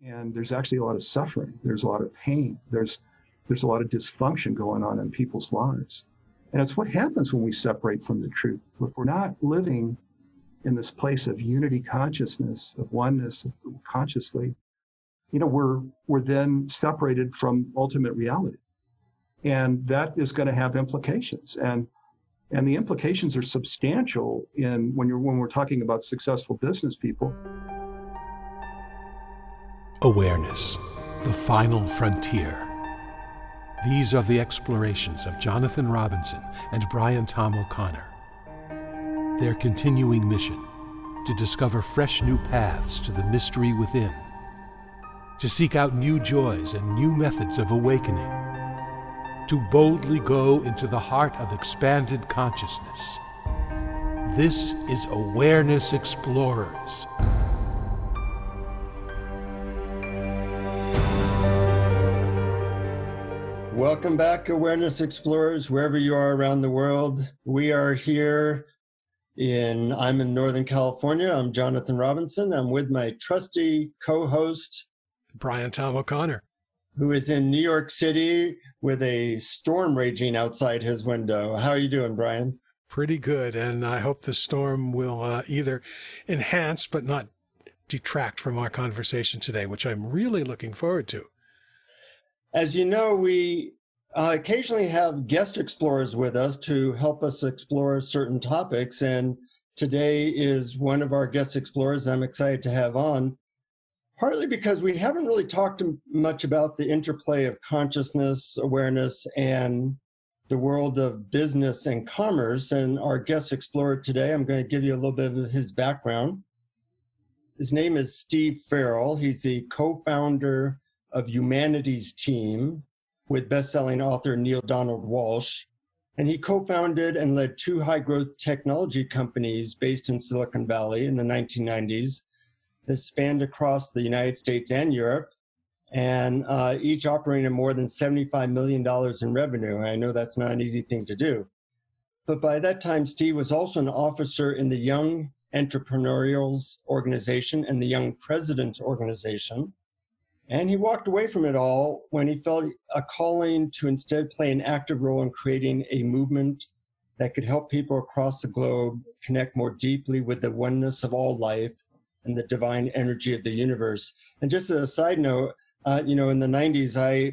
And there's actually a lot of suffering. There's a lot of pain. There's a lot of dysfunction going on in people's lives. And it's what happens when we separate from the truth. If we're not living in this place of unity consciousness, of oneness consciously, we're then separated from ultimate reality. And that is going to have implications. And the implications are substantial when we're talking about successful business people. Awareness, the final frontier. These are the explorations of Jonathan Robinson and Brian Tom O'Connor. Their continuing mission, to discover fresh new paths to the mystery within, to seek out new joys and new methods of awakening, to boldly go into the heart of expanded consciousness. This is Awareness Explorers. Welcome back, Awareness Explorers, wherever you are around the world. We are here I'm in Northern California. I'm Jonathan Robinson. I'm with my trusty co-host, Brian Tom O'Connor, who is in New York City with a storm raging outside his window. How are you doing, Brian? Pretty good, and I hope the storm will either enhance but not detract from our conversation today, which I'm really looking forward to. As you know, we occasionally have guest explorers with us to help us explore certain topics, and today is one of our guest explorers I'm excited to have on, partly because we haven't really talked much about the interplay of consciousness, awareness, and the world of business and commerce. And our guest explorer today, I'm going to give you a little bit of his background. His name is Steve Farrell. He's the co-founder of Humanity's Team with best-selling author Neil Donald Walsch. And he co-founded and led two high-growth technology companies based in Silicon Valley in the 1990s that spanned across the United States and Europe, and each operating more than $75 million in revenue. And I know that's not an easy thing to do. But by that time, Steve was also an officer in the Young Entrepreneurials Organization and the Young Presidents Organization. And he walked away from it all when he felt a calling to instead play an active role in creating a movement that could help people across the globe connect more deeply with the oneness of all life and the divine energy of the universe. And just as a side note, in the 90s, I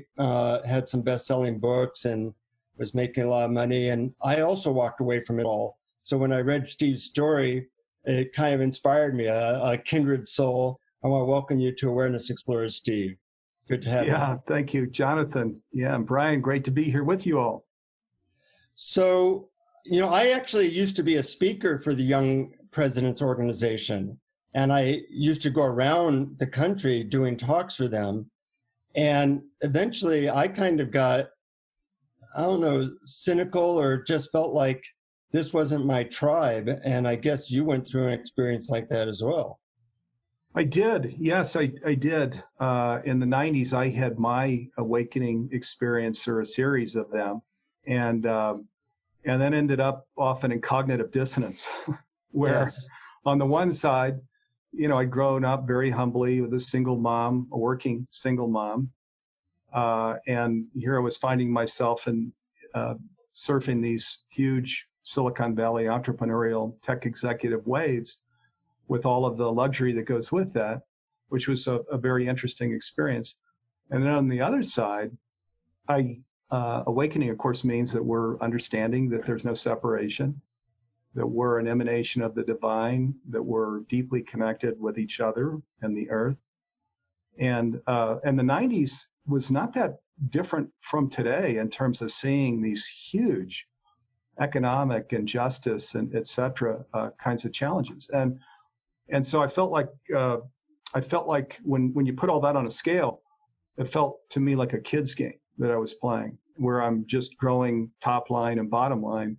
had some best-selling books and was making a lot of money, and I also walked away from it all. So when I read Steve's story, it kind of inspired me, a kindred soul. I want to welcome you to Awareness Explorers, Steve. Good to have you. Yeah, thank you, Jonathan. Yeah, and Brian, great to be here with you all. So, I actually used to be a speaker for the Young Presidents Organization, and I used to go around the country doing talks for them. And eventually I kind of got, cynical, or just felt like this wasn't my tribe. And I guess you went through an experience like that as well. I did. Yes, I did. In the 90s, I had my awakening experience, or a series of them, and then ended up often in cognitive dissonance, where Yes. On the one side, I'd grown up very humbly with a single mom, a working single mom, and here I was finding myself in surfing these huge Silicon Valley entrepreneurial tech executive waves, with all of the luxury that goes with that, which was a very interesting experience. And then on the other side, awakening, of course, means that we're understanding that there's no separation, that we're an emanation of the divine, that we're deeply connected with each other and the earth. And the 90s was not that different from today in terms of seeing these huge economic and justice and et cetera kinds of challenges. And so I felt like when you put all that on a scale, it felt to me like a kid's game that I was playing, where I'm just growing top line and bottom line.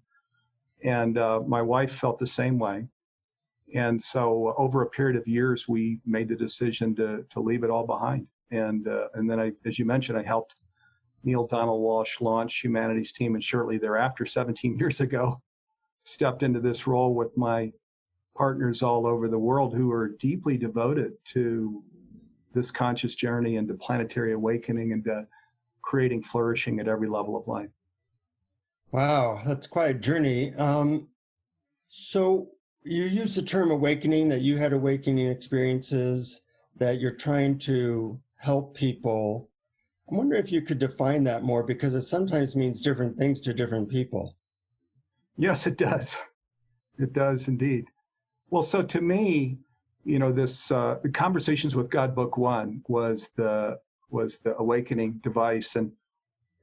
And my wife felt the same way. And so over a period of years, we made the decision to leave it all behind. And then as you mentioned, I helped Neil Donald Walsch launch Humanity's Team, and shortly thereafter, 17 years ago, stepped into this role with my partners all over the world who are deeply devoted to this conscious journey into planetary awakening and creating flourishing at every level of life. Wow, that's quite a journey. So you use the term awakening, that you had awakening experiences, that you're trying to help people. I wonder if you could define that more, because it sometimes means different things to different people. Yes, it does. It does indeed. Well, so to me, this Conversations with God Book 1 was the awakening device,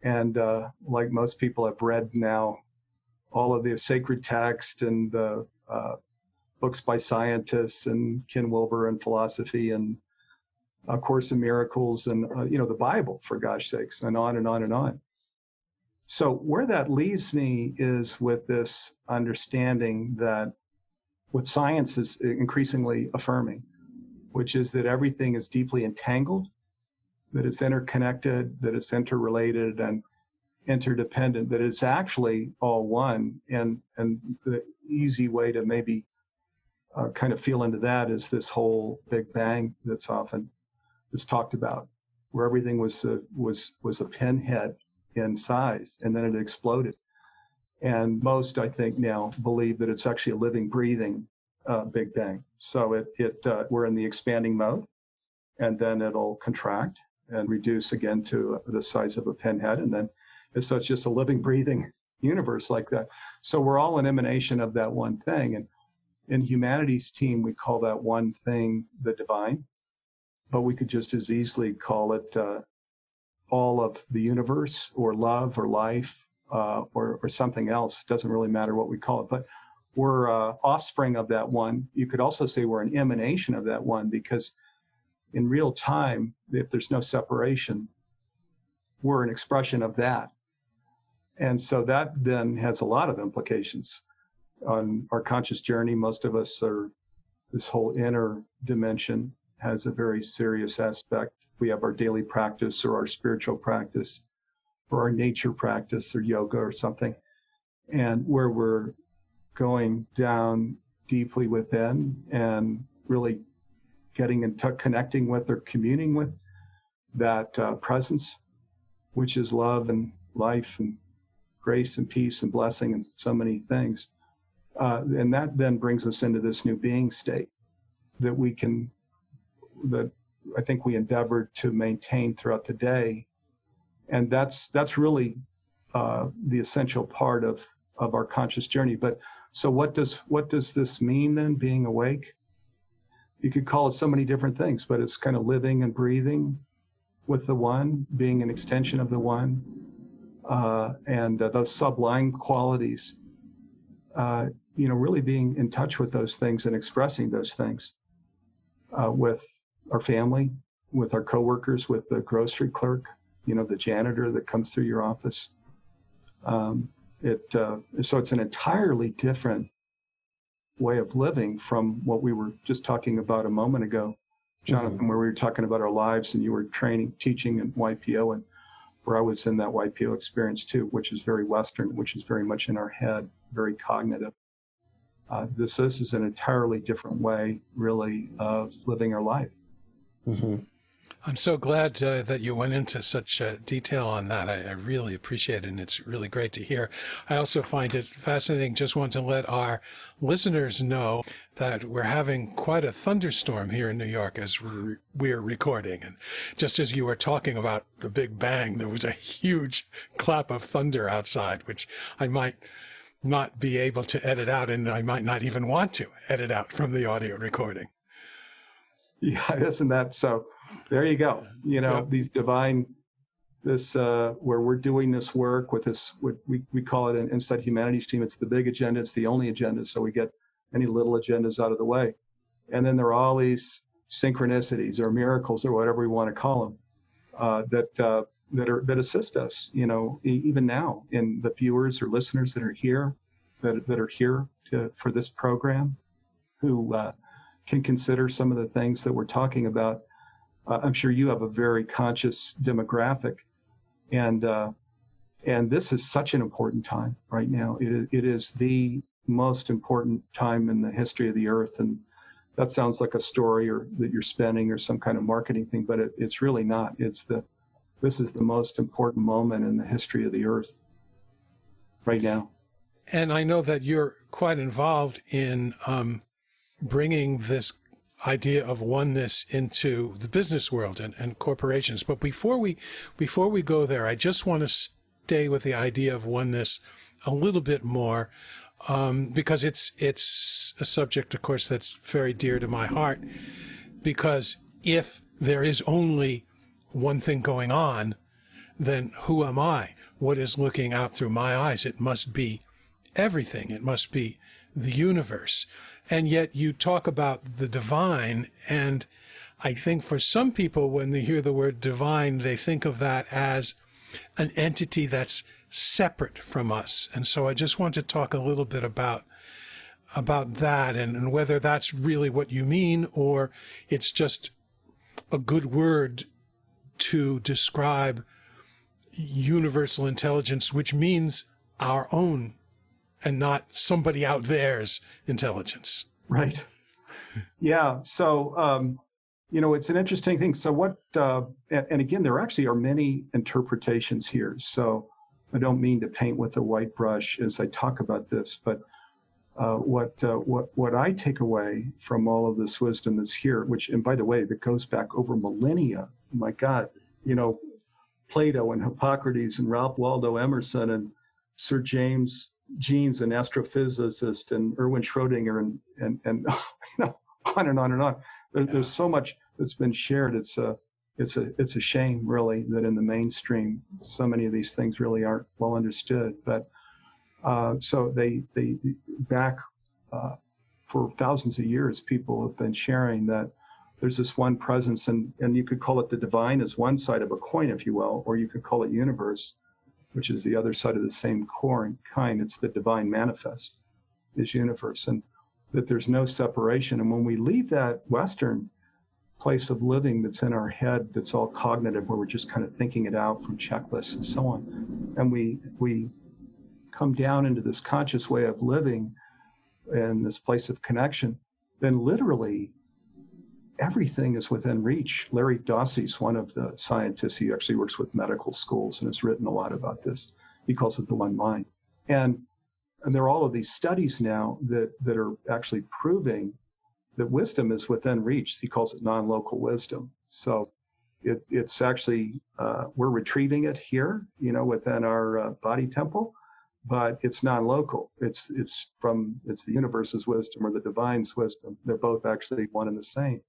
and like most people, I've read now all of the sacred text and the books by scientists and Ken Wilber and philosophy and A Course in Miracles and the Bible, for gosh sakes, and on and on and on. So where that leaves me is with this understanding that what science is increasingly affirming, which is that everything is deeply entangled, that it's interconnected, that it's interrelated and interdependent, that it's actually all one. And the easy way to maybe kind of feel into that is this whole Big Bang that's often is talked about, where everything was a pinhead in size, and then it exploded. And most, I think, now believe that it's actually a living, breathing Big Bang. So we're in the expanding mode, and then it'll contract and reduce again to the size of a pinhead, and then so it's just a living, breathing universe like that. So we're all an emanation of that one thing, and in humanity's team, we call that one thing the divine, but we could just as easily call it all of the universe, or love, or life, or something else. It doesn't really matter what we call it, but we're offspring of that one. You could also say we're an emanation of that one, because in real time, if there's no separation, we're an expression of that. And so that then has a lot of implications on our conscious journey. Most of us this whole inner dimension has a very serious aspect. We have our daily practice, or our spiritual practice, or our nature practice, or yoga or something, and where we're going down deeply within and really getting in touch, connecting with, or communing with that presence, which is love and life and grace and peace and blessing and so many things. And that then brings us into this new being state that I think we endeavored to maintain throughout the day. And that's really the essential part of our conscious journey. But so what does this mean then, being awake? You could call it so many different things, but it's kind of living and breathing with the one, being an extension of the one, and those sublime qualities, really being in touch with those things and expressing those things with our family, with our coworkers, with the grocery clerk, the janitor that comes through your office. So it's an entirely different way of living from what we were just talking about a moment ago, Jonathan, where we were talking about our lives, and you were teaching in YPO, and where I was in that YPO experience too, which is very Western, which is very much in our head, very cognitive. This is an entirely different way, really, of living our life. Mm-hmm. I'm so glad that you went into such detail on that. I really appreciate it, and it's really great to hear. I also find it fascinating. Just want to let our listeners know that we're having quite a thunderstorm here in New York as we're recording. And just as you were talking about the Big Bang, there was a huge clap of thunder outside, which I might not be able to edit out, and I might not even want to edit out from the audio recording. Yeah, isn't that so? There you go. Yep. These divine, where we're doing this work with this, what we call it an Inside Humanities team. It's the big agenda. It's the only agenda. So we get any little agendas out of the way. And then there are all these synchronicities or miracles or whatever we want to call them that assist us, even now, in the viewers or listeners that are here, that are here for this program, who can consider some of the things that we're talking about. I'm sure you have a very conscious demographic, and this is such an important time right now. It is the most important time in the history of the earth, and that sounds like a story or that you're spinning or some kind of marketing thing, but it's really not. This is the most important moment in the history of the earth right now. And I know that you're quite involved in bringing this idea of oneness into the business world and corporations. But before we go there, I just want to stay with the idea of oneness a little bit more, because it's a subject, of course, that's very dear to my heart. Because if there is only one thing going on, then who am I? What is looking out through my eyes? It must be everything. It must be the universe. And yet you talk about the divine, and I think for some people, when they hear the word divine, they think of that as an entity that's separate from us. And so I just want to talk a little bit about that, and whether that's really what you mean, or it's just a good word to describe universal intelligence, which means our own and not somebody out there's intelligence. Right. Yeah. So, it's an interesting thing. So and again, there actually are many interpretations here. So I don't mean to paint with a white brush as I talk about this, but what I take away from all of this wisdom that's here, and by the way, that goes back over millennia. My God, Plato and Hippocrates and Ralph Waldo Emerson and Sir James Jeans, an astrophysicist, and Erwin Schrödinger, and on and on and on. There's so much that's been shared. It's a shame, really, that in the mainstream so many of these things really aren't well understood. But so they back for thousands of years, people have been sharing that there's this one presence, and you could call it the divine as one side of a coin, if you will, or you could call it universe, which is the other side of the same kind. It's the divine manifest, is universe, and that there's no separation. And when we leave that Western place of living that's in our head, that's all cognitive, where we're just kind of thinking it out from checklists and so on, and we come down into this conscious way of living in this place of connection, then literally everything is within reach. Larry Dossey's one of the scientists. He actually works with medical schools and has written a lot about this. He calls it the one mind. And there are all of these studies now that are actually proving that wisdom is within reach. He calls it non-local wisdom. So it's actually, we're retrieving it here, within our body temple, but it's non-local. It's the universe's wisdom or the divine's wisdom. They're both actually one and the same.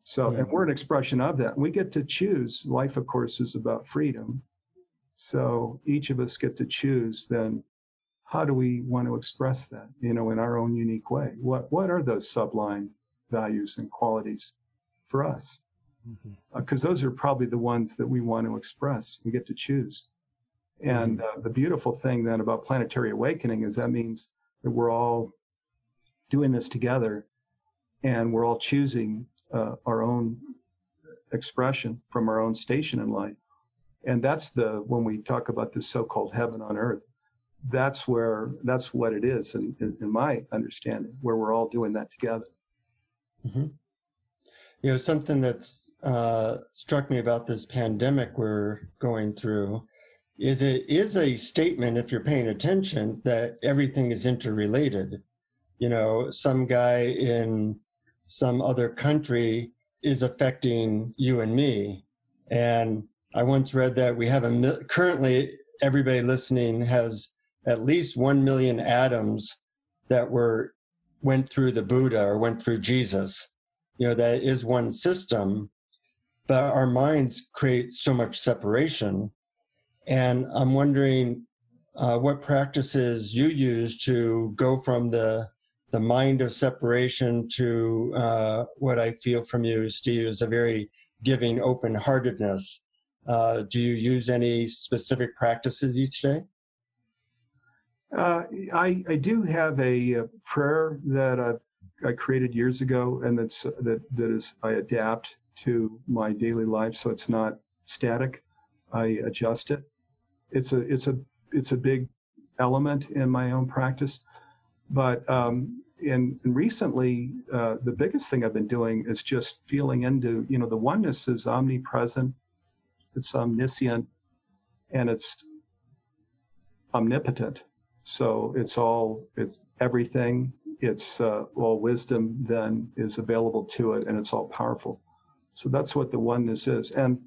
So, and we're an expression of that. We get to choose. Life, of course, is about freedom. So each of us get to choose then, how do we want to express that, in our own unique way? What are those sublime values and qualities for us? Because those are probably the ones that we want to express. We get to choose. And the beautiful thing then about planetary awakening is that means that we're all doing this together, and we're all choosing our own expression from our own station in life. And that's when we talk about this so-called heaven on earth, that's what it is, in my understanding, where we're all doing that together. Mm-hmm. Something that's struck me about this pandemic we're going through is it is a statement, if you're paying attention, that everything is interrelated. Some guy in some other country is affecting you and me. And I once read that we have currently everybody listening has at least 1 million atoms that went through the Buddha or went through Jesus. That is one system, but our minds create so much separation. And I'm wondering what practices you use to go from the mind of separation to what I feel from you, Steve, is a very giving open-heartedness. Do you use any specific practices each day? I do have a prayer that I created years ago, and I adapt to my daily life, so it's not static. I adjust it. It's a big element in my own practice, but and recently, the biggest thing I've been doing is just feeling into, the oneness is omnipresent, it's omniscient, and it's omnipotent. So it's everything. It's all wisdom then is available to it, and it's all powerful. So that's what the oneness is. And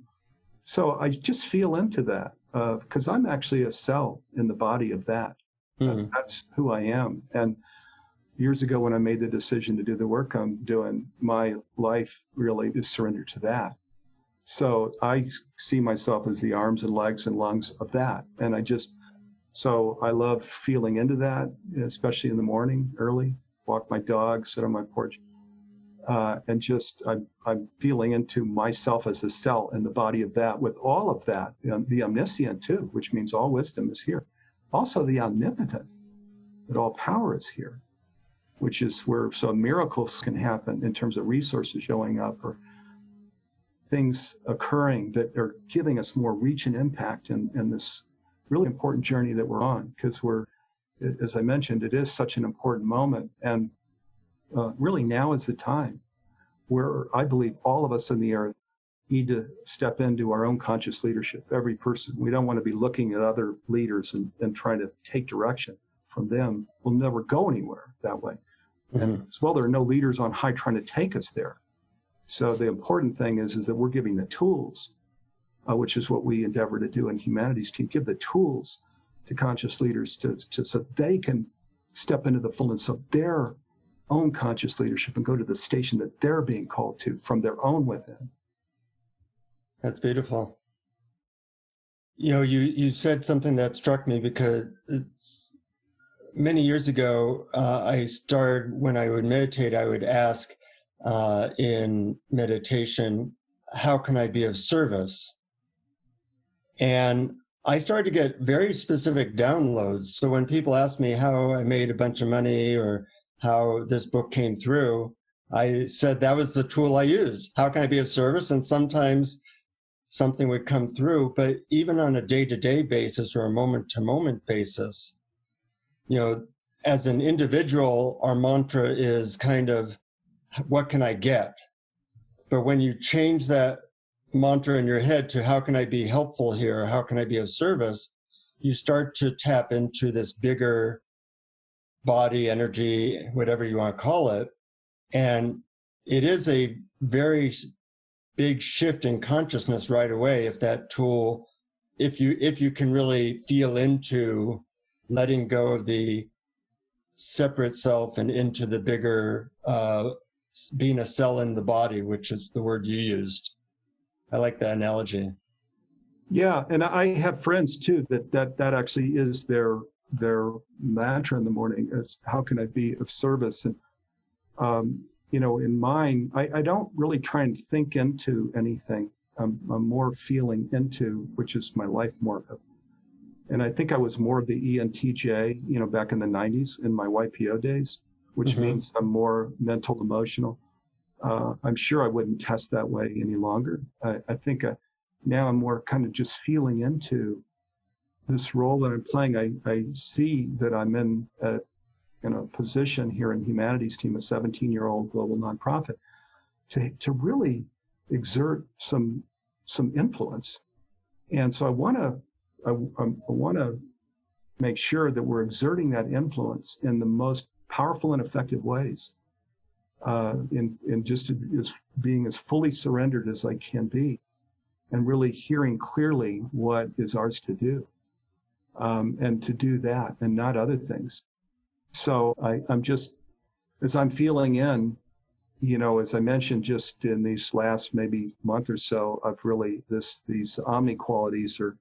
so I just feel into that because I'm actually a cell in the body of that. That's who I am. And years ago when I made the decision to do the work I'm doing, my life really is surrendered to that. So I see myself as the arms and legs and lungs of that. And so I love feeling into that, especially in the morning, early, walk my dog, sit on my porch. And just, I'm feeling into myself as a cell in the body of that with all of that, the omniscient too, which means all wisdom is here. Also the omnipotent, that all power is here, which is where some miracles can happen in terms of resources showing up or things occurring that are giving us more reach and impact in this really important journey that we're on, because as I mentioned, it is such an important moment. And really now is the time where I believe all of us in the earth need to step into our own conscious leadership, every person. We don't want to be looking at other leaders and trying to take direction from them. We'll never go anywhere that way. And as well, there are no leaders on high trying to take us there. So the important thing is that we're giving the tools, which is what we endeavor to do in Humanities Team, give the tools to conscious leaders so they can step into the fullness of their own conscious leadership and go to the station that they're being called to from their own within. That's beautiful. You said something that struck me because many years ago, I started, when I would meditate, I would ask in meditation, how can I be of service? And I started to get very specific downloads. So when people ask me how I made a bunch of money or how this book came through, I said that was the tool I used. How can I be of service? And sometimes something would come through, but even on a day-to-day basis or a moment-to-moment basis, as an individual, our mantra is kind of, what can I get? But when you change that mantra in your head to how can I be helpful here? How can I be of service? You start to tap into this bigger body, energy, whatever you want to call it. And it is a very big shift in consciousness right away if that tool, if you can really feel into letting go of the separate self and into the bigger being a cell in the body, which is the word you used. I like that analogy. Yeah, and I have friends too that actually is their mantra in the morning is how can I be of service? And in mine, I don't really try and think into anything. I'm more feeling into, which is my life more of. And I think I was more of the ENTJ, back in the 90s in my YPO days, which means I'm more mental, emotional. I'm sure I wouldn't test that way any longer. I think now I'm more kind of just feeling into this role that I'm playing. I see that I'm in a position here in Humanities Team, a 17-year-old global nonprofit, to really exert some influence. And so I want to make sure that we're exerting that influence in the most powerful and effective ways, in just as being as fully surrendered as I can be, and really hearing clearly what is ours to do, and to do that and not other things. So I'm just, as I'm feeling in, as I mentioned, just in these last maybe month or so, I've really, these omni qualities are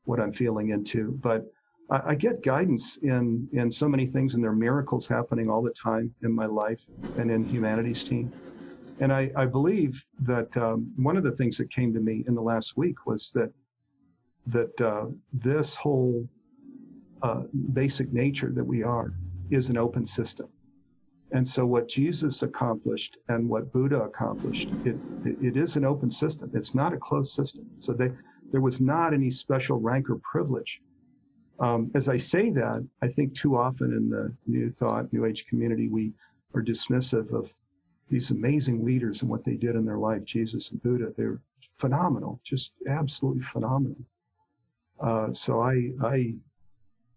what I'm feeling into. But I get guidance in so many things, and there are miracles happening all the time in my life and in Humanities Team. And I believe that one of the things that came to me in the last week was that this whole basic nature that we are is an open system. And so what Jesus accomplished and what Buddha accomplished, it is an open system. It's not a closed system. So there was not any special rank or privilege. As I say that, I think too often in the New Thought, New Age community, we are dismissive of these amazing leaders and what they did in their life, Jesus and Buddha. They're phenomenal, just absolutely phenomenal. So I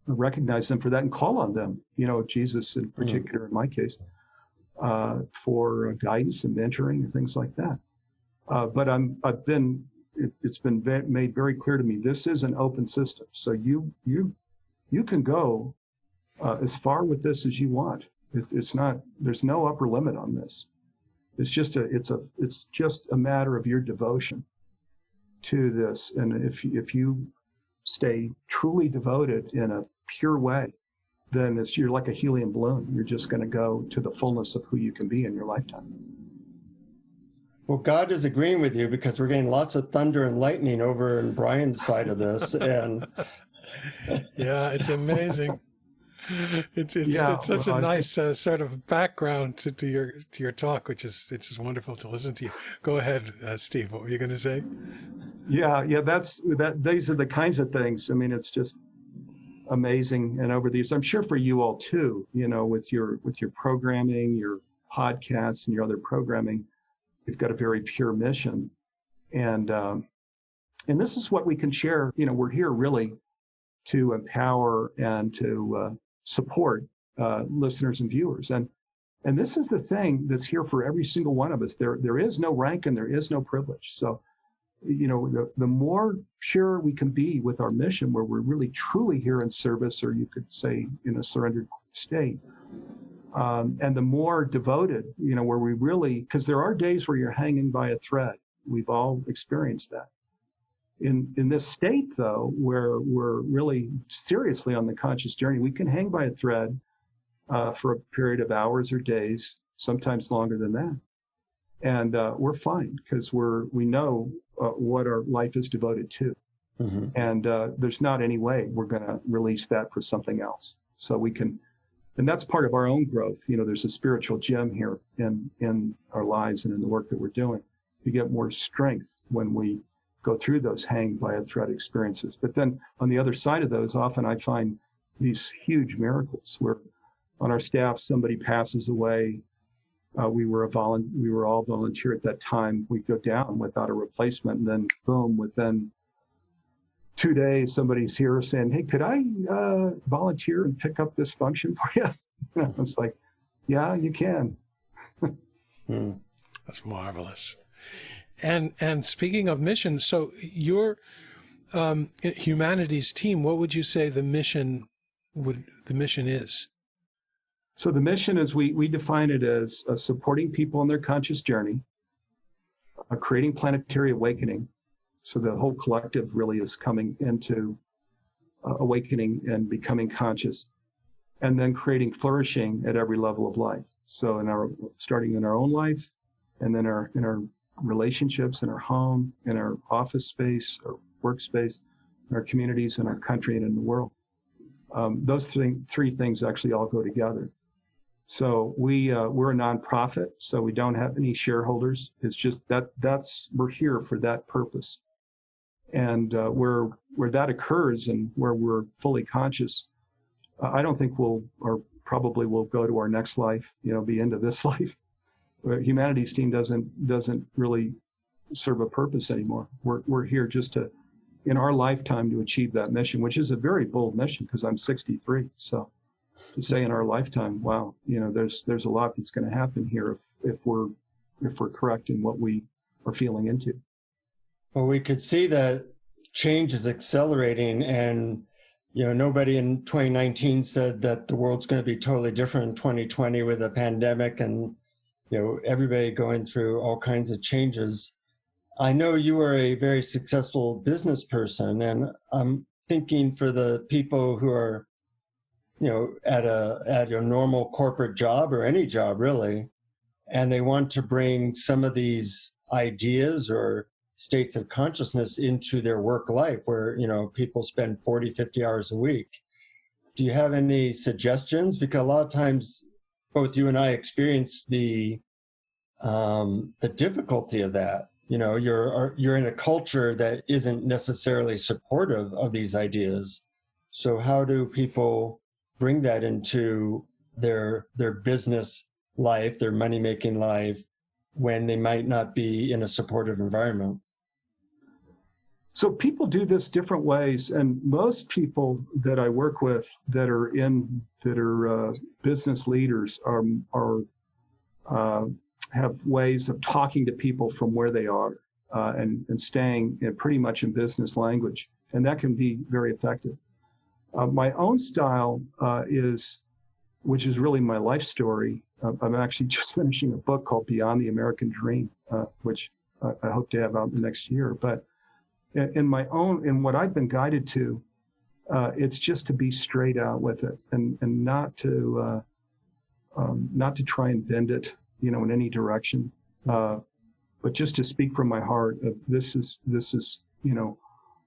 recognize them for that and call on them, Jesus in particular, in my case, for guidance and mentoring and things like that. But it's been made very clear to me, this is an open system. So you can go as far with this as you want. It's not, there's no upper limit on this. It's just a matter of your devotion to this. And if you stay truly devoted in a pure way, then you're like a helium balloon. You're just going to go to the fullness of who you can be in your lifetime. Well, God is agreeing with you, because we're getting lots of thunder and lightning over in Brian's side of this. And yeah, it's amazing. It's such a nice sort of background to your talk, which is wonderful to listen to you. Go ahead, Steve. What were you going to say? Yeah. These are the kinds of things. I mean, it's just amazing. And over these, I'm sure for you all too, with your programming, your podcasts, and your other programming, you've got a very pure mission. And this is what we can share. We're here really to empower and to support listeners and viewers. And this is the thing that's here for every single one of us. There is no rank and there is no privilege. So, the more pure we can be with our mission, where we're really truly here in service, or you could say in a surrendered state, and the more devoted, where we really, because there are days where you're hanging by a thread. We've all experienced that. In this state, though, where we're really seriously on the conscious journey, we can hang by a thread for a period of hours or days, sometimes longer than that. And we're fine, because we know what our life is devoted to. Mm-hmm. And there's not any way we're going to release that for something else. So we can, and that's part of our own growth. There's a spiritual gem here in our lives and in the work that we're doing. We get more strength when we go through those hang by a thread experiences. But then on the other side of those, often I find these huge miracles where on our staff, somebody passes away. We were all volunteer at that time. We go down without a replacement, and then boom, within 2 days, somebody's here saying, "Hey, could I volunteer and pick up this function for you?" It's like, yeah, you can. That's marvelous. And speaking of mission, so your humanities team, what would you say the mission is? So the mission is, we define it as supporting people on their conscious journey, creating planetary awakening. So the whole collective really is coming into awakening and becoming conscious, and then creating flourishing at every level of life. So starting in our own life, and then in our relationships, in our home, in our office space, our workspace, in our communities, in our country, and in the world. Those three things actually all go together. So we're a nonprofit, so we don't have any shareholders. It's just we're here for that purpose. And where that occurs and where we're fully conscious, I don't think probably we'll go to our next life, be into this life. Humanities team doesn't really serve a purpose anymore. We're here just in our lifetime to achieve that mission, which is a very bold mission, because I'm 63. So to say in our lifetime, wow, there's a lot that's going to happen here if we're correct in what we are feeling into. Well, we could see that change is accelerating, and nobody in 2019 said that the world's going to be totally different in 2020 with a pandemic and everybody going through all kinds of changes. I know you are a very successful business person, and I'm thinking for the people who are, at a normal corporate job or any job really, and they want to bring some of these ideas or states of consciousness into their work life where, people spend 40, 50 hours a week. Do you have any suggestions? Because a lot of times both you and I experience the difficulty of that. You're in a culture that isn't necessarily supportive of these ideas. So how do people bring that into their business life, their money-making life, when they might not be in a supportive environment? So people do this different ways, and most people that I work with that are business leaders have ways of talking to people from where they are and staying pretty much in business language, and that can be very effective. My own style which is really my life story. I'm actually just finishing a book called Beyond the American Dream, which I hope to have out in the next year. But in what I've been guided to, it's just to be straight out with it and not to try and bend it, in any direction, but just to speak from my heart of this is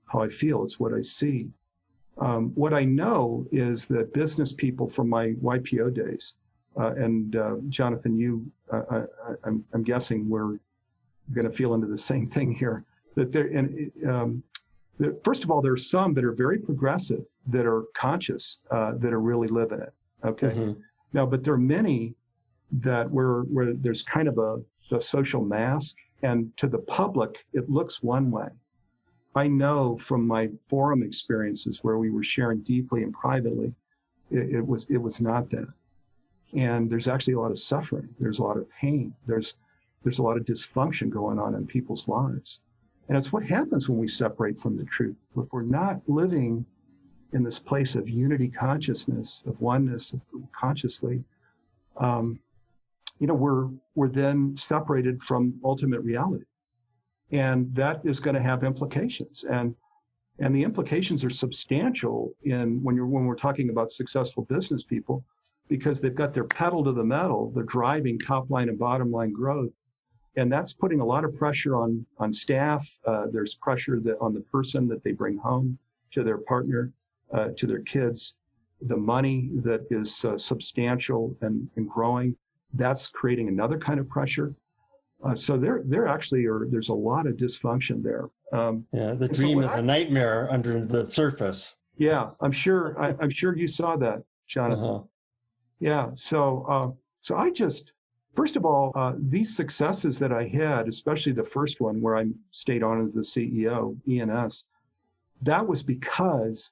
how I feel. It's what I see. What I know is that business people from my YPO days, and Jonathan, I'm guessing we're going to feel into the same thing here. First of all, there are some that are very progressive, that are conscious, that are really living it. Okay. Mm-hmm. Now, but there are many that where there's kind of a social mask, and to the public, it looks one way. I know from my forum experiences where we were sharing deeply and privately, it was not that. And there's actually a lot of suffering. There's a lot of pain. There's a lot of dysfunction going on in people's lives. And it's what happens when we separate from the truth. If we're not living in this place of unity consciousness, of oneness consciously, we're then separated from ultimate reality. And that is going to have implications. And the implications are substantial when we're talking about successful business people, because they've got their pedal to the metal. They're driving top line and bottom line growth. And that's putting a lot of pressure on staff. There's pressure on the person that they bring home, to their partner, to their kids. The money that is substantial and growing, that's creating another kind of pressure. So there actually there's a lot of dysfunction there. The dream is a nightmare under the surface. Yeah, I'm sure you saw that, Jonathan. Uh-huh. Yeah, so I just, first of all, these successes that I had, especially the first one where I stayed on as the CEO, ENS, that was because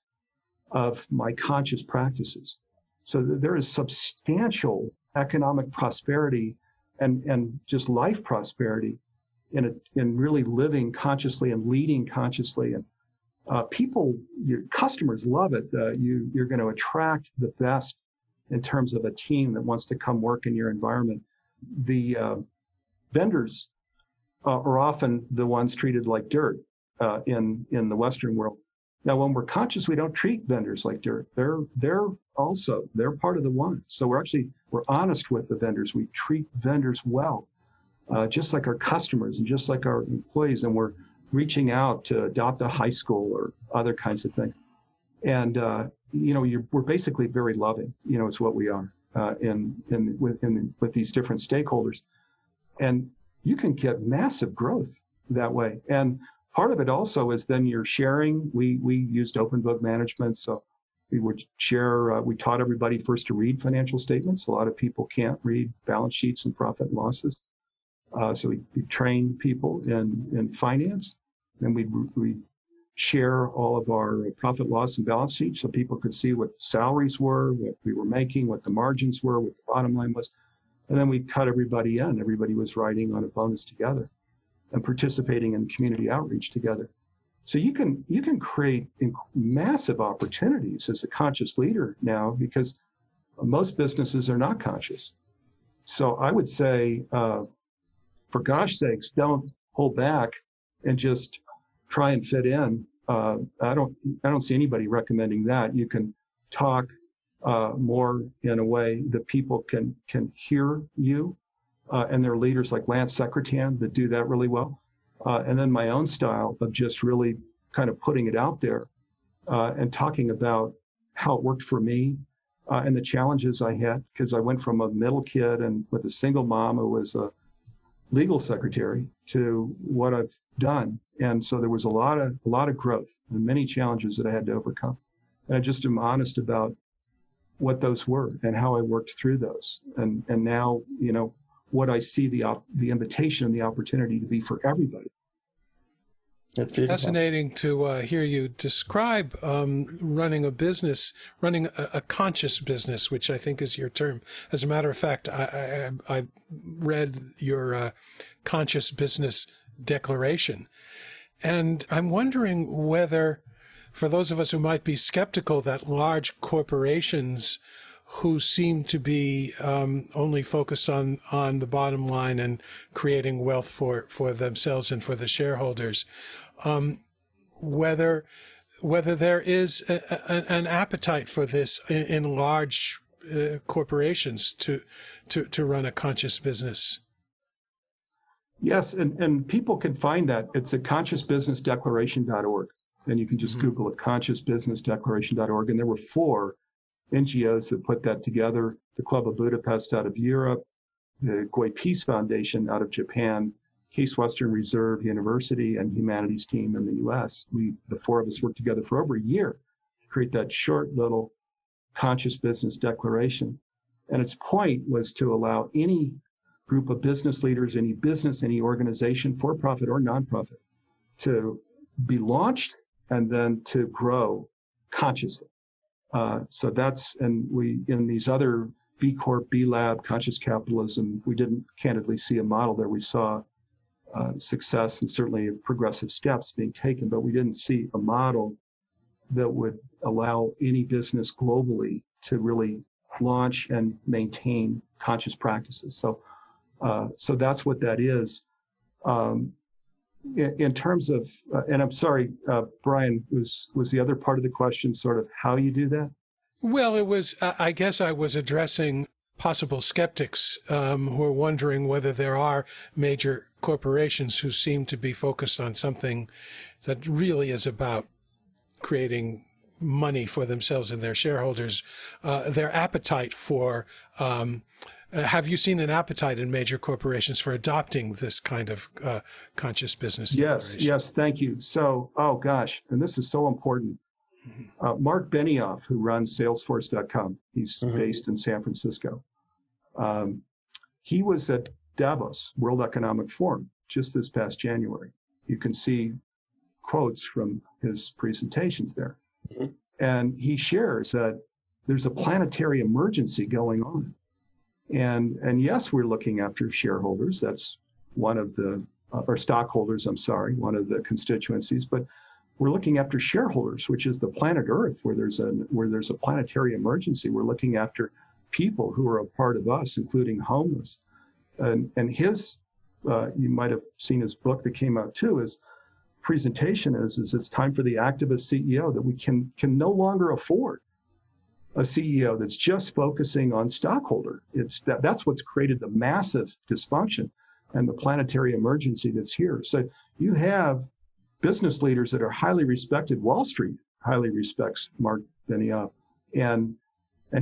of my conscious practices. So there is substantial economic prosperity and just life prosperity in really living consciously and leading consciously. And your customers love it. You're going to attract the best in terms of a team that wants to come work in your environment. The vendors are often the ones treated like dirt in the Western world. Now, when we're conscious, we don't treat vendors like dirt. They're part of the one. So we're honest with the vendors. We treat vendors well, just like our customers and just like our employees. And we're reaching out to adopt a high school or other kinds of things. And we're basically very loving. It's what we are with these different stakeholders, and you can get massive growth that way. And part of it also is then you're sharing. We used open book management, so we would share. We taught everybody first to read financial statements. A lot of people can't read balance sheets and profit and losses, so we train people in finance, and we share all of our profit, loss, and balance sheets so people could see what the salaries were, what we were making, what the margins were, what the bottom line was. And then we cut everybody in. Everybody was writing on a bonus together and participating in community outreach together. So you can create massive opportunities as a conscious leader now, because most businesses are not conscious. So I would say, for gosh sakes, don't hold back and just try and fit in. I don't see anybody recommending that. You can talk more in a way that people can hear you, and there are leaders like Lance Secretan that do that really well. And then my own style of just really kind of putting it out there and talking about how it worked for me and the challenges I had, because I went from a middle kid and with a single mom who was a legal secretary to what I've done. And so there was a lot of growth and many challenges that I had to overcome. And I just am honest about what those were and how I worked through those. And now, what I see the invitation and the opportunity to be for everybody. That's fascinating to hear you describe running a business, running a conscious business, which I think is your term. As a matter of fact, I read your conscious business declaration, and I'm wondering whether, for those of us who might be skeptical that large corporations who seem to be only focused on the bottom line and creating wealth for themselves and for the shareholders, whether there is an appetite for this in large corporations to run a conscious business. Yes, and people can find that. It's at consciousbussinessdeclaration.org, and you can just Google it, consciousbussinessdeclaration.org. And there were 4 NGOs that put that together: the Club of Budapest out of Europe, the Goi Peace Foundation out of Japan, Case Western Reserve University, and Humanities Team in the U.S. The 4 of us worked together for over a year to create that short little conscious business declaration. And its point was to allow any group of business leaders, any business, any organization, for-profit or nonprofit, to be launched and then to grow consciously. So that's, and we, in these other B Corp, B Lab, conscious capitalism, we didn't candidly see a model there. We saw success and certainly progressive steps being taken, but we didn't see a model that would allow any business globally to really launch and maintain conscious practices. So that's what that is. In terms of, and I'm sorry, Brian, was the other part of the question sort of how you do that? Well, it was, I guess I was addressing possible skeptics who are wondering whether there are major corporations who seem to be focused on something that really is about creating money for themselves and their shareholders, their appetite for, have you seen an appetite in major corporations for adopting this kind of conscious business? Yes, thank you. So, oh gosh, and this is so important. Mark Benioff, who runs Salesforce.com, he's based in San Francisco. He was at Davos, World Economic Forum, just this past January. You can see quotes from his presentations there. And he shares that there's a planetary emergency going on. And yes, we're looking after shareholders. That's one of the, or stockholders, I'm sorry, one of the constituencies. But we're looking after shareholders, which is the planet Earth, where there's a planetary emergency. We're looking after people who are a part of us, including homeless. And his, you might have seen his book that came out too, his presentation is it's time for the activist CEO, that we can no longer afford a CEO that's just focusing on stockholder. That's what's created the massive dysfunction and the planetary emergency that's here. So you have business leaders that are highly respected. Wall Street highly respects Mark Benioff, and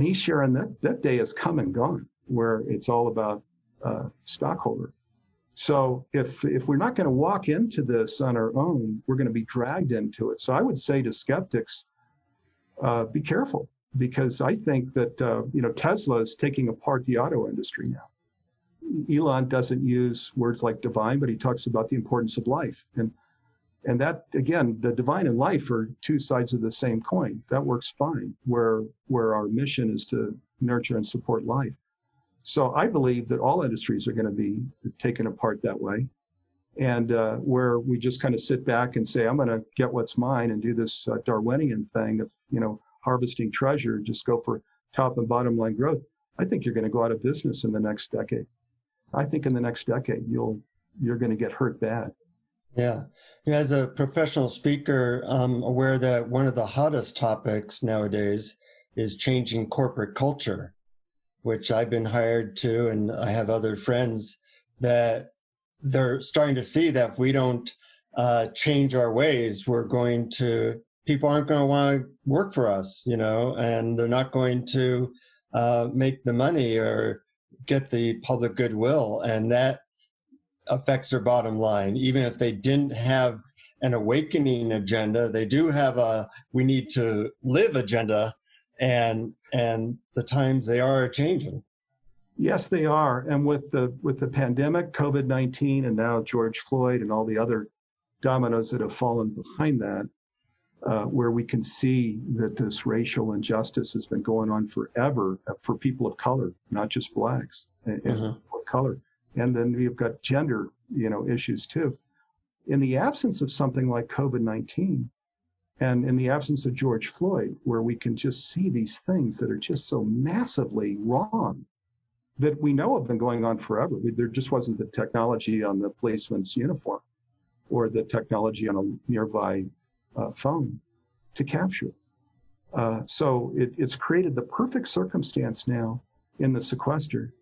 he's sharing that day has come and gone, where it's all about stockholder. So if we're not going to walk into this on our own, we're going to be dragged into it. So I would say to skeptics, be careful, because I think that Tesla is taking apart the auto industry now. Elon doesn't use words like divine, but he talks about the importance of life. And that, again, the divine and life are two sides of the same coin. That works fine, where our mission is to nurture and support life. So I believe that all industries are going to be taken apart that way. And where we just kind of sit back and say, I'm going to get what's mine and do this Darwinian thing of, harvesting treasure, just go for top and bottom line growth. I think you're going to go out of business in the next decade. I think in the next decade, you're going to get hurt bad. Yeah. As a professional speaker, I'm aware that one of the hottest topics nowadays is changing corporate culture, which I've been hired to, and I have other friends that they're starting to see that if we don't change our ways, people aren't going to want to work for us, and they're not going to make the money or get the public goodwill. And that affects their bottom line. Even if they didn't have an awakening agenda, they do have we need to live agenda. and the times they are changing. Yes, they are. And with the pandemic, COVID-19, and now George Floyd and all the other dominoes that have fallen behind that, where we can see that this racial injustice has been going on forever for people of color, not just blacks and people of color. And then we've got gender, issues too. In the absence of something like COVID-19, and in the absence of George Floyd, where we can just see these things that are just so massively wrong, that we know have been going on forever. There just wasn't the technology on the policeman's uniform or the technology on a nearby phone to capture it. So it's created the perfect circumstance now in the sequester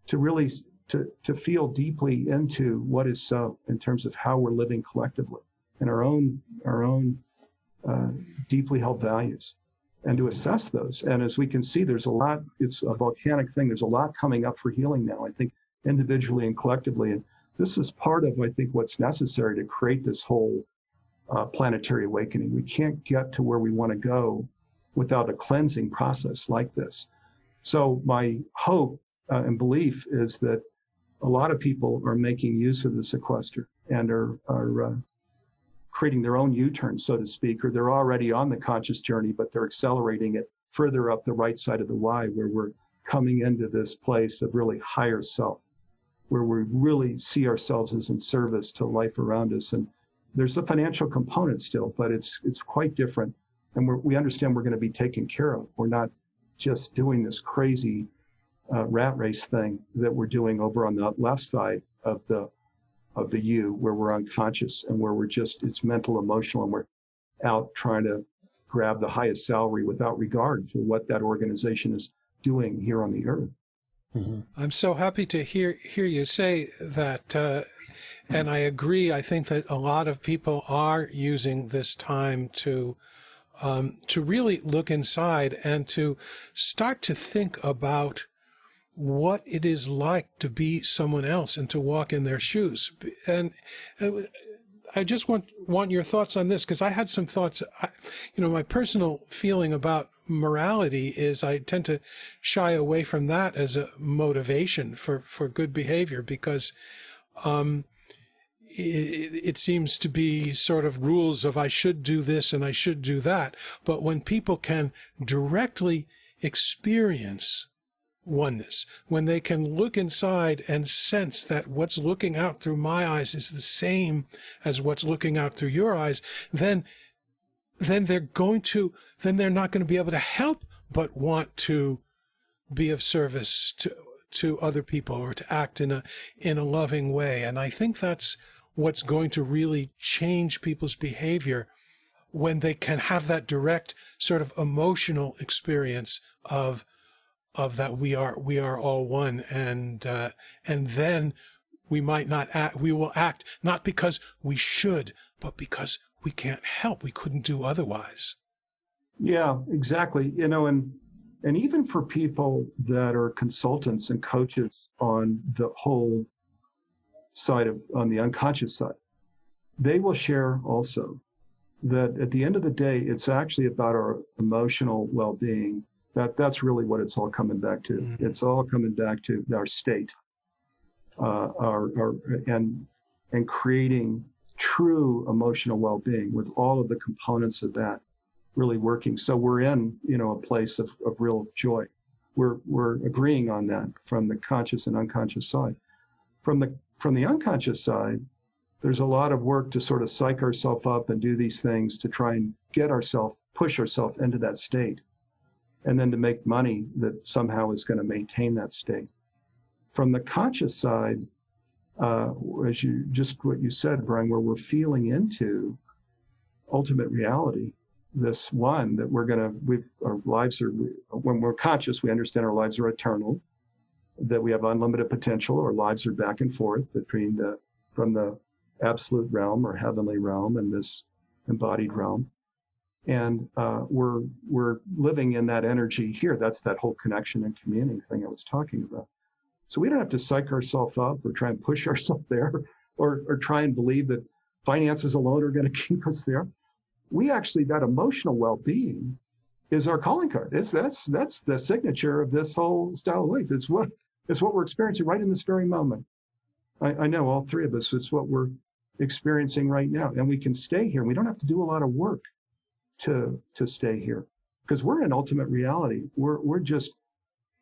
to really to feel deeply into what is so in terms of how we're living collectively and our own deeply held values, and to assess those. And as we can see, there's a lot, it's a volcanic thing. There's a lot coming up for healing now, I think, individually and collectively. And this is part of, I think, what's necessary to create this whole planetary awakening. We can't get to where we want to go without a cleansing process like this. So my hope and belief is that a lot of people are making use of the sequester and are creating their own U-turn, so to speak, or they're already on the conscious journey, but they're accelerating it further up the right side of the Y, where we're coming into this place of really higher self, where we really see ourselves as in service to life around us. And there's a financial component still, but it's quite different. And we understand we're going to be taken care of. We're not just doing this crazy rat race thing that we're doing over on the left side of the U, where we're unconscious and where we're just, it's mental, emotional, and we're out trying to grab the highest salary without regard for what that organization is doing here on the earth. Mm-hmm. I'm so happy to hear you say that, and I agree. I think that a lot of people are using this time to really look inside and to start to think about what it is like to be someone else and to walk in their shoes. And I just want your thoughts on this, because I had some thoughts. My personal feeling about morality is I tend to shy away from that as a motivation for good behavior, because it seems to be sort of rules of I should do this and I should do that. But when people can directly experience oneness, when they can look inside and sense that what's looking out through my eyes is the same as what's looking out through your eyes, then they're not going to be able to help but want to be of service to other people, or to act in a loving way. And I think that's what's going to really change people's behavior, when they can have that direct sort of emotional experience of that we are all one, and then we might not act. We will act not because we should, but because we can't help. We couldn't do otherwise. Yeah, exactly. And even for people that are consultants and coaches on the whole side on the unconscious side, they will share also that at the end of the day, it's actually about our emotional well-being. That's really what it's all coming back to. Mm-hmm. It's all coming back to our state, and creating true emotional well-being with all of the components of that really working. So we're in, a place of real joy. We're agreeing on that from the conscious and unconscious side. From the unconscious side, there's a lot of work to sort of psych ourselves up and do these things to try and push ourselves into that state, and then to make money that somehow is going to maintain that state. From the conscious side, what you said, Brian, where we're feeling into ultimate reality, this one that our lives are, when we're conscious, we understand our lives are eternal, that we have unlimited potential. Our lives are back and forth from the absolute realm or heavenly realm and this embodied realm. And we're living in that energy here. That's that whole connection and communing thing I was talking about. So we don't have to psych ourselves up or try and push ourselves there, or try and believe that finances alone are going to keep us there. We actually, that emotional well-being is our calling card. That's the signature of this whole style of life. It's what we're experiencing right in this very moment. I know all three of us, it's what we're experiencing right now. And we can stay here. We don't have to do a lot of work to stay here, because we're in ultimate reality. We're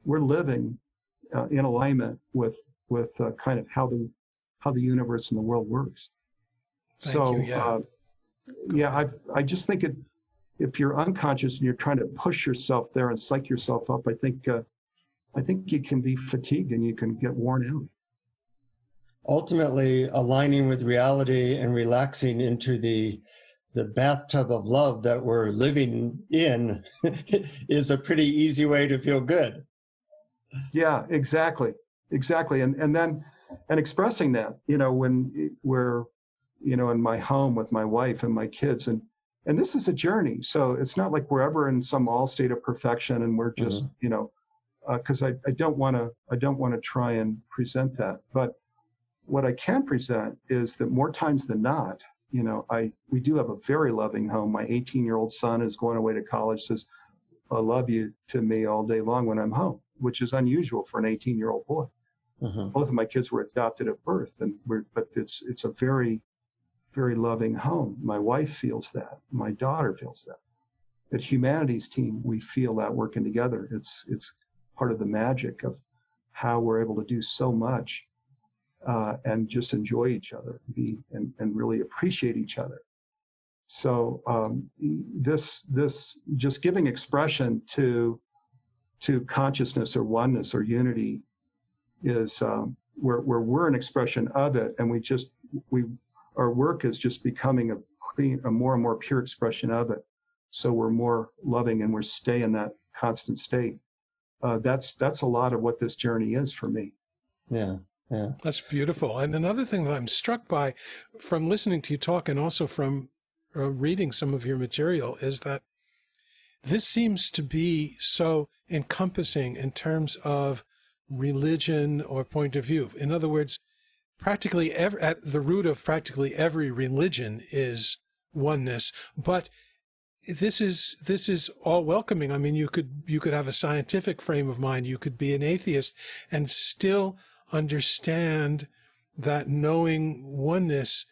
living in alignment with kind of how the universe and the world works. Thank you. I just think if you're unconscious and you're trying to push yourself there and psych yourself up, I think you can be fatigued and you can get worn out. Ultimately, aligning with reality and relaxing into the bathtub of love that we're living in is a pretty easy way to feel good. Yeah, exactly. And expressing that, when we're, in my home with my wife and my kids, and this is a journey. So it's not like we're ever in some all state of perfection and we're just, because I don't want to try and present that. But what I can present is that more times than not, we do have a very loving home. My 18-year-old son is going away to college, says, "I love you" to me all day long when I'm home, which is unusual for an 18-year-old boy. Both of my kids were adopted at birth, but it's a very, very loving home. My wife feels that. My daughter feels that. At Humanities Team, we feel that working together. It's part of the magic of how we're able to do so much and just enjoy each other, and really appreciate each other. So this just giving expression to consciousness or oneness or unity is where we're an expression of it, and our work is just becoming a more and more pure expression of it. So we're more loving and we're staying in that constant state. That's a lot of what this journey is for me. Yeah. That's beautiful. And another thing that I'm struck by from listening to you talk and also from reading some of your material is that this seems to be so encompassing in terms of religion or point of view. In other words, practically at the root of practically every religion is oneness, but this is all welcoming. I mean, you could have a scientific frame of mind, you could be an atheist and still understand that knowing oneness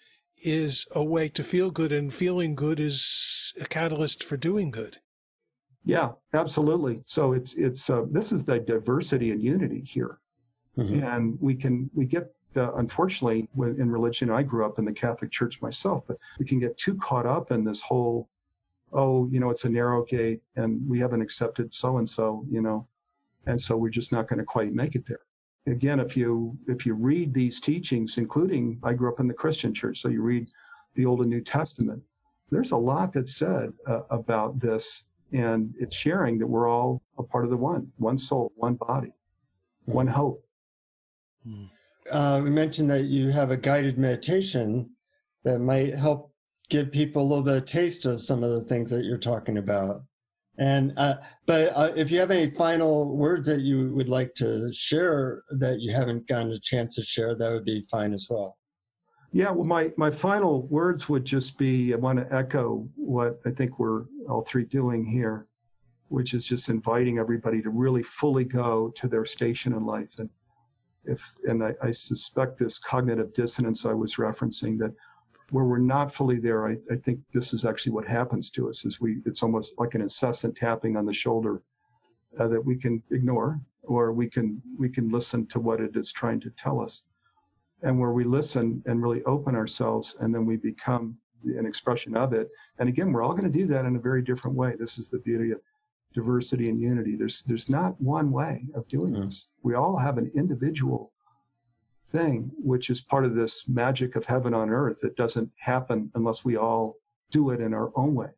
is a way to feel good, and feeling good is a catalyst for doing good. Yeah, absolutely. So it's this is the diversity and unity here, and we get unfortunately in religion. I grew up in the Catholic Church myself, but we can get too caught up in this whole, it's a narrow gate, and we haven't accepted so and so, and so we're just not going to quite make it there. Again, if you read these teachings, including, I grew up in the Christian church, so you read the Old and New Testament, there's a lot that's said about this, and it's sharing that we're all a part of the one soul, one body, one hope. We mentioned that you have a guided meditation that might help give people a little bit of taste of some of the things that you're talking about. And but if you have any final words that you would like to share that you haven't gotten a chance to share, that would be fine as well. Yeah, well, my final words would just be, I want to echo what I think we're all three doing here, which is just inviting everybody to really fully go to their station in life. And I suspect this cognitive dissonance I was referencing, that where we're not fully there, I think this is actually what happens to us, is it's almost like an incessant tapping on the shoulder that we can ignore, or we can listen to what it is trying to tell us. And where we listen and really open ourselves, and then we become an expression of it. And again, we're all going to do that in a very different way. This is the beauty of diversity and unity. There's not one way of doing this. We all have an individual thing, which is part of this magic of heaven on earth that doesn't happen unless we all do it in our own way.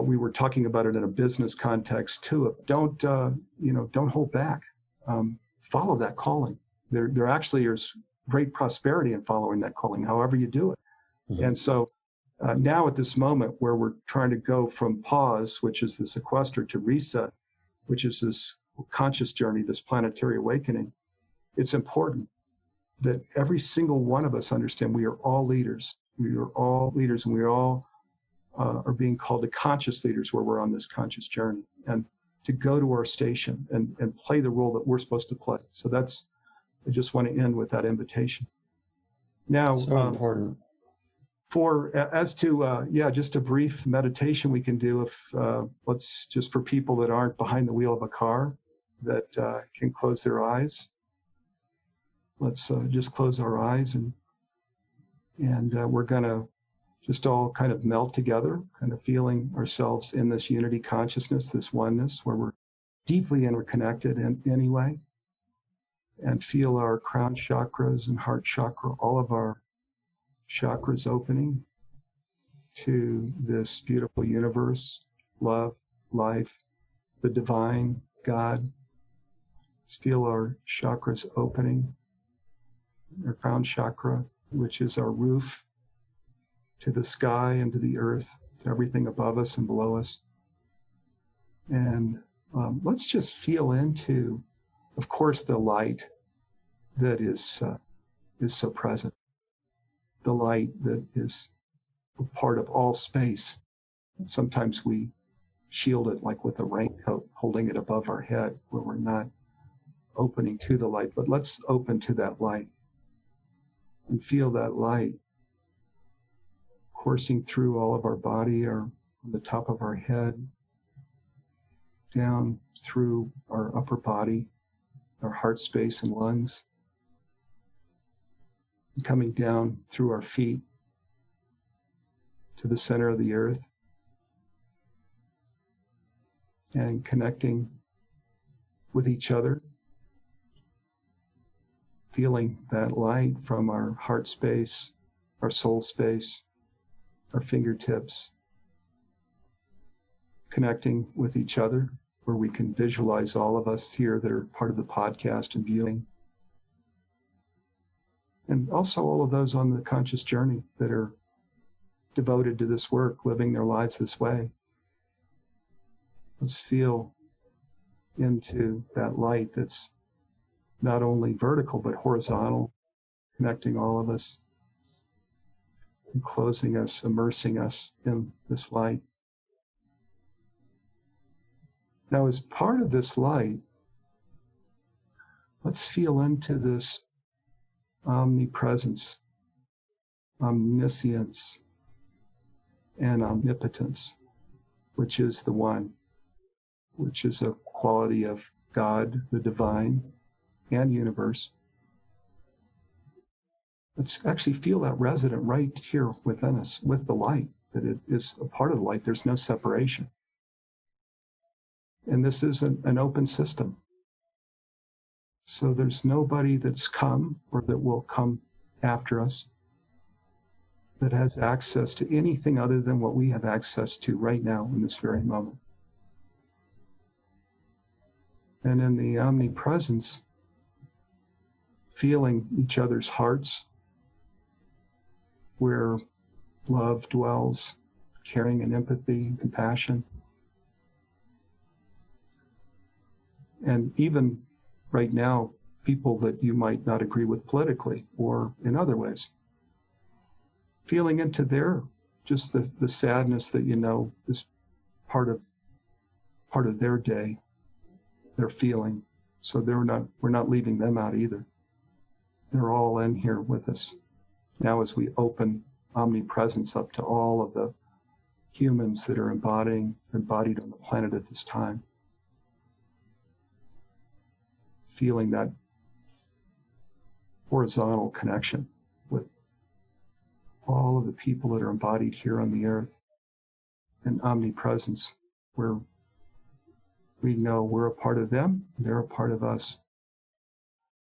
We were talking about it in a business context too. Don't hold back. Follow that calling. There actually is great prosperity in following that calling, however you do it. And so now at this moment where we're trying to go from pause, which is the sequester, to reset, which is this conscious journey, this planetary awakening, it's important that every single one of us understand we are all leaders. We are all leaders, and we are all are being called to conscious leaders where we're on this conscious journey, and to go to our station and play the role that we're supposed to play. So I just want to end with that invitation. Now, so important. Just a brief meditation we can do let's just for people that aren't behind the wheel of a car that can close their eyes. Let's just close our eyes and we're going to just all kind of melt together, kind of feeling ourselves in this unity consciousness, this oneness, where we're deeply interconnected in any way, and feel our crown chakras and heart chakra, all of our chakras opening to this beautiful universe, love, life, the divine, God. Just feel our chakras opening, our crown chakra, which is our roof, to the sky and to the earth, to everything above us and below us. And let's just feel into, of course, the light that is so present, the light that is a part of all space. Sometimes we shield it like with a raincoat, holding it above our head where we're not opening to the light, but let's open to that light and feel that light coursing through all of our body, or on the top of our head, down through our upper body, our heart space and lungs, and coming down through our feet to the center of the earth, and connecting with each other, feeling that light from our heart space, our soul space, our fingertips, connecting with each other, where we can visualize all of us here that are part of the podcast and viewing. And also all of those on the conscious journey that are devoted to this work, living their lives this way. Let's feel into that light that's not only vertical, but horizontal, connecting all of us, enclosing us, immersing us in this light. Now, as part of this light, let's feel into this omnipresence, omniscience, and omnipotence, which is the one, which is a quality of God, the divine, and universe. Let's actually feel that resident right here within us with the light, that it is a part of the light. There's no separation. And this is an open system. So there's nobody that's come or that will come after us that has access to anything other than what we have access to right now in this very moment. And in the omnipresence, feeling each other's hearts, where love dwells, caring and empathy and compassion. And even right now, people that you might not agree with politically or in other ways, feeling into their, just the sadness that is part of their day, their feeling. So we're not leaving them out either. They're all in here with us. Now as we open omnipresence up to all of the humans that are embodied on the planet at this time, feeling that horizontal connection with all of the people that are embodied here on the earth, and omnipresence, where we know we're a part of them, they're a part of us.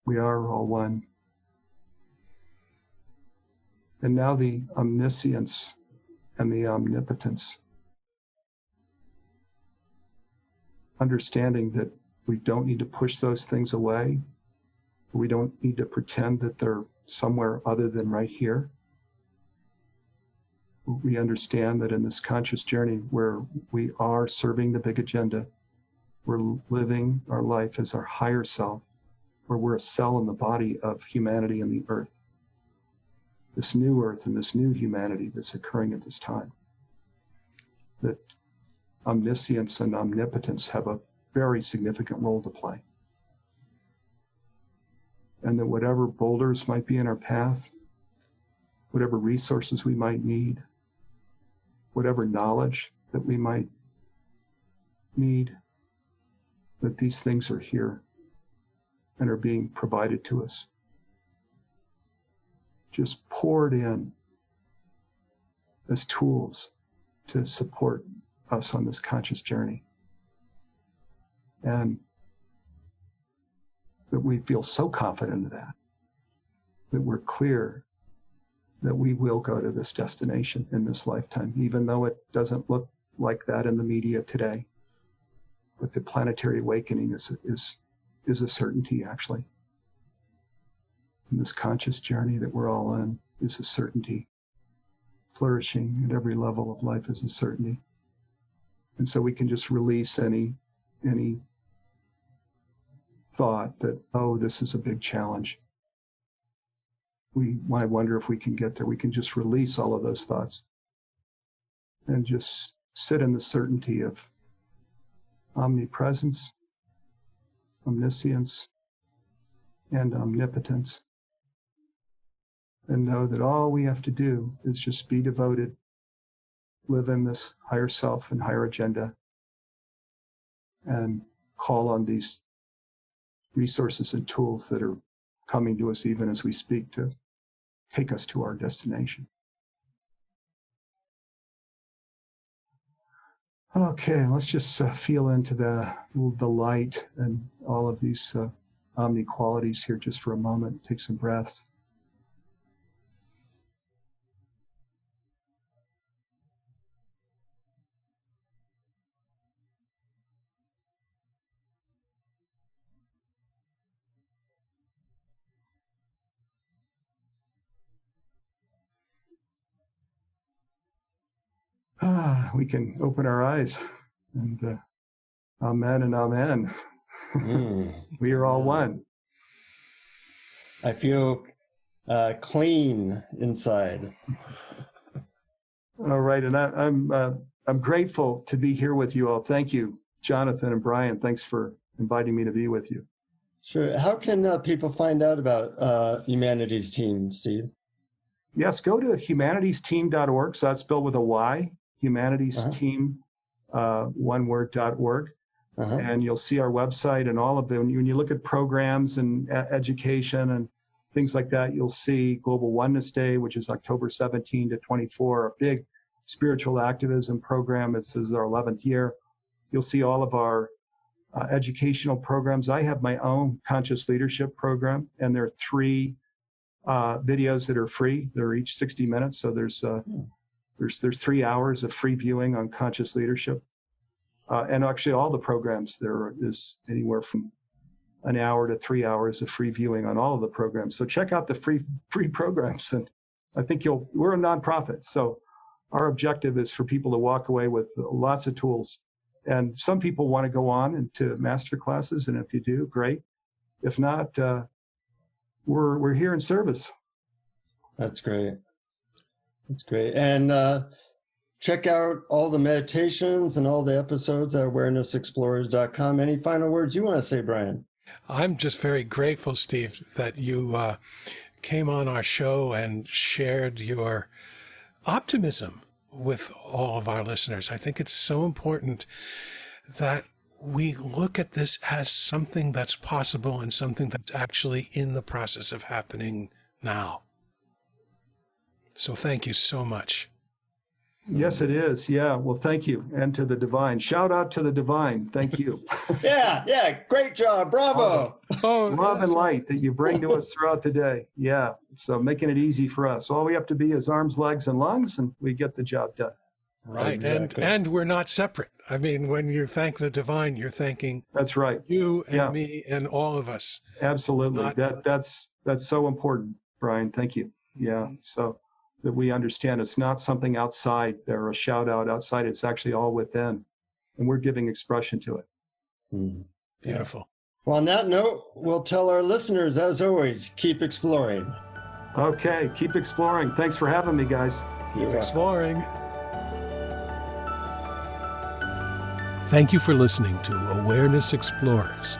We are all one. And now the omniscience and the omnipotence. Understanding that we don't need to push those things away. We don't need to pretend that they're somewhere other than right here. We understand that in this conscious journey where we are serving the big agenda, we're living our life as our higher self, where we're a cell in the body of humanity and the earth. This new earth and this new humanity that's occurring at this time. that omniscience and omnipotence have a very significant role to play. And that whatever boulders might be in our path, whatever resources we might need, whatever knowledge that we might need, that these things are here and are being provided to us. Just poured in as tools to support us on this conscious journey. And that we feel so confident of that we're clear that we will go to this destination in this lifetime, even though it doesn't look like that in the media today. But the planetary awakening is a certainty, actually. And this conscious journey that we're all on is a certainty. Flourishing at every level of life is a certainty. And so we can just release any thought that, oh, this is a big challenge. We might wonder if we can get there. We can just release all of those thoughts and just sit in the certainty of omnipresence, omniscience, and omnipotence. And know that all we have to do is just be devoted, live in this higher self and higher agenda, and call on these resources and tools that are coming to us even as we speak to take us to our destination. Okay, let's just feel into the light and all of these omni qualities here just for a moment. Take some breaths. We can open our eyes and amen and amen. We are all one. I feel clean inside. All right, and I'm grateful to be here with you all. Thank you, Jonathan and Brian. Thanks for inviting me to be with you. Sure. How can people find out about Humanities Team, Steve? Yes, go to humanitiesteam.org. So that's spelled with a Y. Humanitiesteam, one word, .org. And you'll see our website and all of them. When you look at programs and education and things like that, you'll see Global Oneness Day, which is October 17 to 24, a big spiritual activism program. This is our 11th year. You'll see all of our educational programs. I have my own conscious leadership program, and there are 3 videos that are free. They're each 60 minutes. So there's 3 hours of free viewing on conscious leadership. And actually all the programs, there is anywhere from an hour to 3 hours of free viewing on all of the programs. So check out the free programs. And I think we're a nonprofit. So our objective is for people to walk away with lots of tools. And some people want to go on into master classes. And if you do, great. If not, we're here in service. That's great. That's great. And check out all the meditations and all the episodes at awarenessexplorers.com. Any final words you want to say, Brian? I'm just very grateful, Steve, that you came on our show and shared your optimism with all of our listeners. I think it's so important that we look at this as something that's possible and something that's actually in the process of happening now. So thank you so much. Yes, it is. Yeah. Well, thank you. And to the divine. Shout out to the divine. Thank you. Yeah. Great job. Bravo. Love and light that you bring to us throughout the day. Yeah. So making it easy for us. All we have to be is arms, legs, and lungs, and we get the job done. Right. Exactly. And we're not separate. I mean, when you thank the divine, you're thanking that's right. You and me and all of us. Absolutely. That's so important, Brian. Thank you. Yeah. So that we understand it's not something outside there, a shout out outside. It's actually all within, and we're giving expression to it. Beautiful. Well, on that note, we'll tell our listeners, as always, keep exploring. Okay. Keep exploring. Thanks for having me, guys. Keep exploring. Thank you for listening to Awareness Explorers.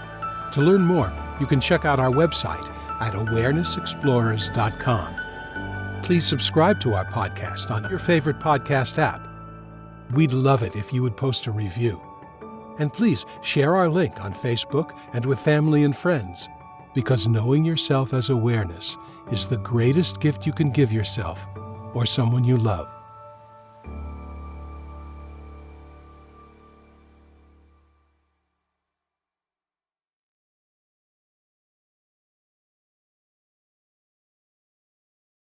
To learn more, you can check out our website at awarenessexplorers.com. Please subscribe to our podcast on your favorite podcast app. We'd love it if you would post a review. And please share our link on Facebook and with family and friends, because knowing yourself as awareness is the greatest gift you can give yourself or someone you love.